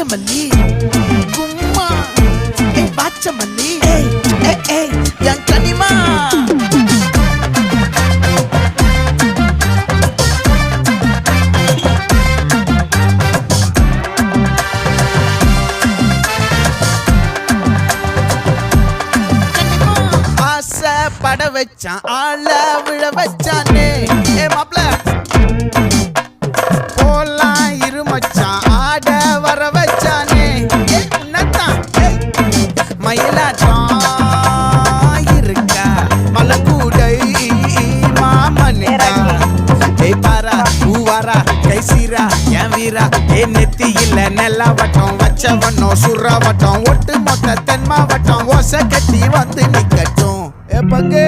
நாகமல்லி கும்மா பாச்சமல்லி என் கனிமா பட வச்சான் ஆள விழ வச்சானே மாப்ள போலாம் இருமச்சான் ஆட வர வச்சானே உன்னதான் மயிலாட்டம் இருக்கா மலக்கூடை மாமனிக்கா பாரா பூவாரா கைசீரா என் வீரா நெத்தி இல்ல நெல்லாவட்டம் வச்சவட்டம் சுறாவட்டம் ஒட்டு மொத்த தென் மாவட்டம் ஓசை கட்டி வந்து நிக்கட்டும் பங்கே